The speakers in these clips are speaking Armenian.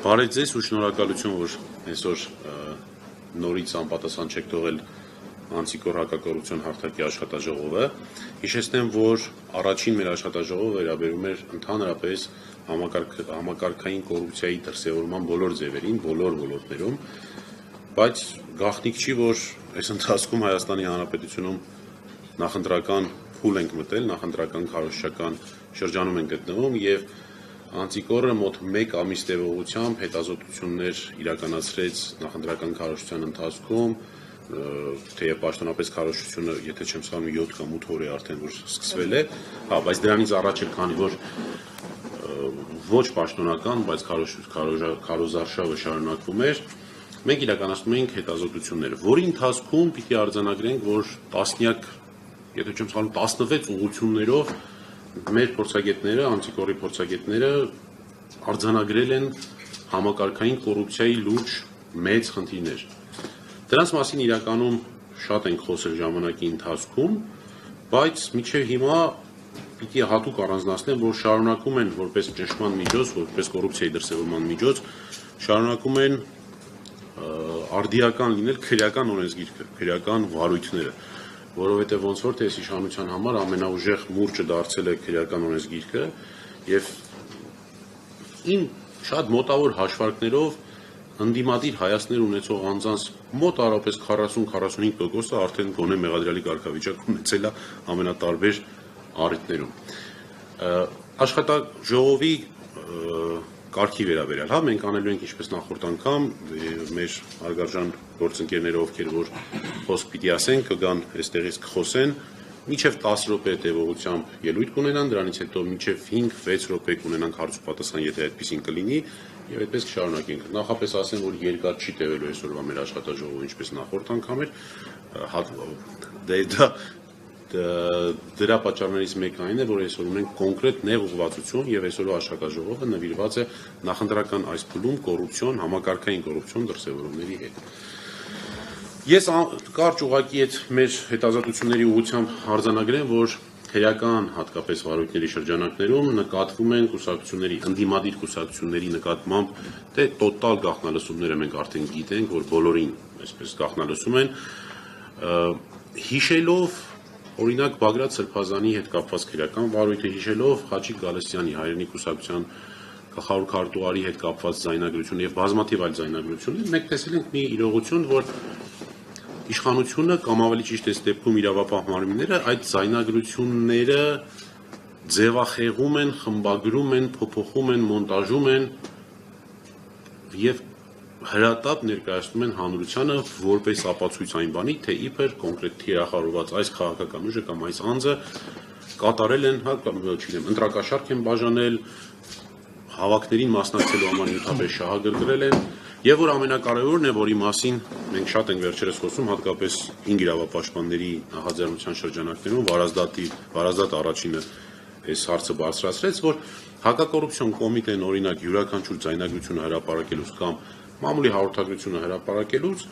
Բարև ձեզ ու շնորհակալություն, որ այսօր նորից անպատասխան չեք թողել անցիկոր հակակոռուպցիոն հարթակի աշխատաժողովը։ Հիշեցնեմ, որ առաջին մեր աշխատաժողովը վերաբերում էր ընդհանրապես համակարգային կոռուպցիայի դրսևորման բոլոր ձևերին, բոլոր ոլորտներում, բայց գաղտնիք չի, որ այս ընթացքում Հայաստանի Հանրապետությունում նախընտրական փուլ ենք մտել, նախընտրական քարոզչական շրջանում ենք գտնվում եւ Անտիկորը մոտ 1 ամիս տևողությամբ հետազոտություններ իրականացրեց նախընտրական քարոզչության ընթացքում, թեև պաշտոնապես քարոզչությունը, եթե չեմ սխալվում, 7 կամ 8 օր է արդեն որ սկսվել է, բայց դրանից առաջ էր, քանի որ ոչ պաշտոնական, բայց քարոզարշավը շարունակվում էր, մենք իրականացնում էինք հետազոտություններ, որի ընթացքում պիտի արձանագրենք, որ տասնյակ, եթե չեմ սխալվում, 16 ուղղություններով մեր փորձագետները, անտիկորի փորձագետները արձանագրել են համակարգային կոռուպցիայի լուրջ մեծ խնդիրներ։ Դրանց մասին իրականում շատ ենք խոսել ժամանակի ընթացքում, բայց մինչև հիմա պիտի հատուկ առանձնացնեմ, որ շարունակում են որպես ճնշման միջոց, որպես կոռուպցիայի դրսևորման միջոց, շարունակում են արդիական լինել քրեական օրենսգիրքը, քրեական վարույթները, որովհետև ոնց որ թե այս իշխանության համար ամենաուժեղ մուրճը դարձել է քրեական օրենսգիրքը եւ իմ շատ մոտավոր հաշվարկներով ընդդիմադիր հայացքներ ունեցող անձանց մոտ առապես 40-45%-ը արդեն գոնե մեղադրյալի կարգավիճակ ունեցել է ամենատարբեր առիթներում։ Աշխատաժողովի կարգի վերաբերյալ, մենք անելու ենք ինչպես նախորդ անգամ մեր հարգարժան գործընկերները, ովքեր որ խոսք պիտի ասեն, կգան այստեղից կխոսեն, մինչև 10 րոպե տևողությամբ ելույթ կունենան, դրանից հետո մինչև 5-6 րոպե կունենանք հարց ու պատասխան, եթե այդպեսին կլինի, եւ այդպես կշարունակենք։ Նախապես ասեմ, որ երկար չի տևելու այսօրվա մեր աշխատաժողովը, ինչպես նախորդ անգամ էր, դրա պատճառներից մեկն այն է, որ այսօր ունենք կոնկրետ նեղ ուղղվածություն եւ այսօրվա աշխատաժողովը նվիրված է նախընտրական այս փուլում կոռուպցիոն, համակարգային կոռուպցիոն դրսևորումների հետ։ Ես կարճ ուղղակի այդ մեր հետազոտությունների ուղղությամբ արձանագրեմ, որ քրեական հատկապես վարույթների շրջանակներում նկատվում են կուսակցությունների, ընդդիմադիր կուսակցությունների նկատմամբ թե տոտալ գաղտնալսումները մենք արդեն գիտենք, որ բոլորին այսպես գաղտնալսում են, հիշելով օրինակ Բագրատ Սրբազանի հետ կապված քրեական վարույթը, հիշելով Խաչիկ Գալստյանի հայրենի կուսակցության գլխավոր քարտուղարի հետ կապված ձայնագրություն եւ բազմաթիվ այլ ձայնագրություններ, մենք տեսել ենք մի իրողություն, որ իշխանությունը կամ ավելի ճիշտ այս դեպքում իրավապահ մարմինները այդ ձայնագրությունները ձևախեղում են, խմբագրում են, փոփոխում են, մոնտաժում են եւ հրատապ ներկայացնում են հանրությանը որպես ապացույց այն բանի, թե իբր կոնկրետ թիրախավորված այս քաղաքական ուժը կամ այս անձը կատարել են, ընտրակաշառք են բաժանել, հավաքներին մասնակցելու համար նյութապես շահագրգռել են, եւ որ ամենակարևորն է, որի մասին մենք շատ ենք վերջերս խոսում, հատկապես 5 իրավապաշտպանների նախաձեռնության շրջանակներում Վարազդատ առաջինը այս հարցը բարձրացրեց, որ հակակոռուպցիոն կոմիտեն օրինակ յուրաքանչյուր ձայնագրությունը հրապարակելուց կամ մամուլի հաղորդագրությունը հրապարակելուց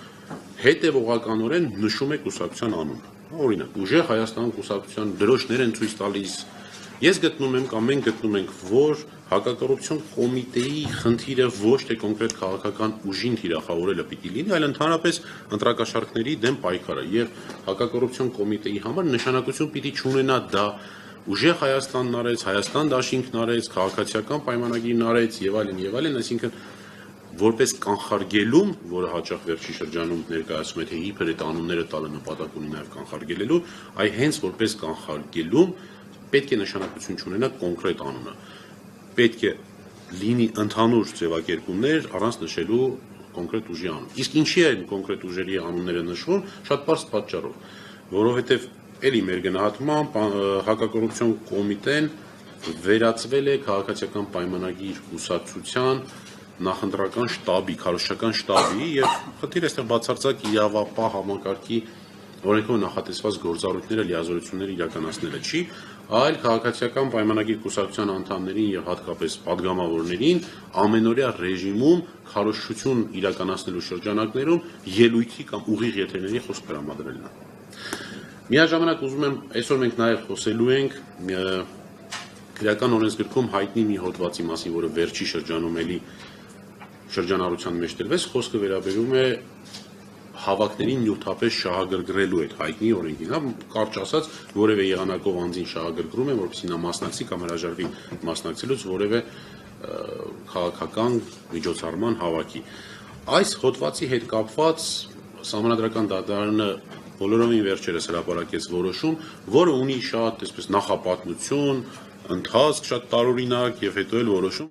հետևողականորեն նշում է կուսակցության անունը։ Օրինակ, ուժեղ Հայաստան կուսակցության դրոշներ են ցույց տալիս։ Ես գտնում եմ կամ մենք գտնում ենք, որ հակակոռուպցիոն կոմիտեի խնդիրը ոչ թե կոնկրետ քաղաքական ուժին թիրախավորելը պիտի լինի, այլ ընդհանրապես ընտրակաշառքների դեմ պայքարը եւ հակակոռուպցիոն կոմիտեի համար նշանակություն պիտի չունենա դա ուժեղ Հայաստանն արեց, Հայաստան դաշինքն արեց, քաղաքացիական պայմանագիրն արեց եւ այլն, այսինքն որպես կանխարգելում, որը հաճախ վերջի շրջանում ներկայացում է, թե իբր այդ անունները տալը նպատակ ունի նաև կանխարգելելու, այ հենց որպես կանխարգելում պետք է նշանակություն չունենա կոնկրետ անունը։ Պետք է լինի ընդհանուր ձևակերպումներ առանց նշելու կոնկրետ ուժի անուն։ Իսկ ինչի է կոնկրետ ուժերի անունները նշվում, շատ պարզ պատճառով, որովհետև էլի մեր գնահատմամբ հակակոռուպցիոն կոմիտեն վերածվել է քաղաքացիական պայմանագիր կուսակցության նախընտրական շտաբի, քարոզչական շտաբի եւ խնդիրը այստեղ բացարձակ իրավապահ համակարգի օրենքով նախատեսված գործառույթները, լիազորությունները իրականացնելը չի, այլ քաղաքացիական պայմանագիր կուսակցության անդամներին եւ հատկապես падգամավորներին ամենօրյա ռեժիմում քարոզչություն իրականացնելու շրջանակներում ելույթի կամ ուղիղ եթերների խոսք տրամադրելն է։ Միաժամանակ ուզում եմ այսօր մենք նաեւ խոսելու ենք քրեական օրենսգրքում հայտնի մի հոդվածի մասին, որը վերջի շրջանում էլի շրջանառության մեջ դրվեց, խոսքը վերաբերում է հավաքներին նյութապես շահագրգռելու այդ հայտնի օրենքին, հա, կարճ ասած, որևէ եղանակով անձին շահագրգռում են, որպեսզի նա մասնակցի կամ հրաժարվի մասնակցելուց որևէ քաղաքական միջոցառման հավաքի։ Այս հոդվածի հետ կապված Սահմանադրական դատարանը բոլորովին վերջերս հրապարակեց որոշում, որը ունի շատ այսպես նախապատմություն, ընթացք շատ տարօրինակ եւ հետո էլ որոշում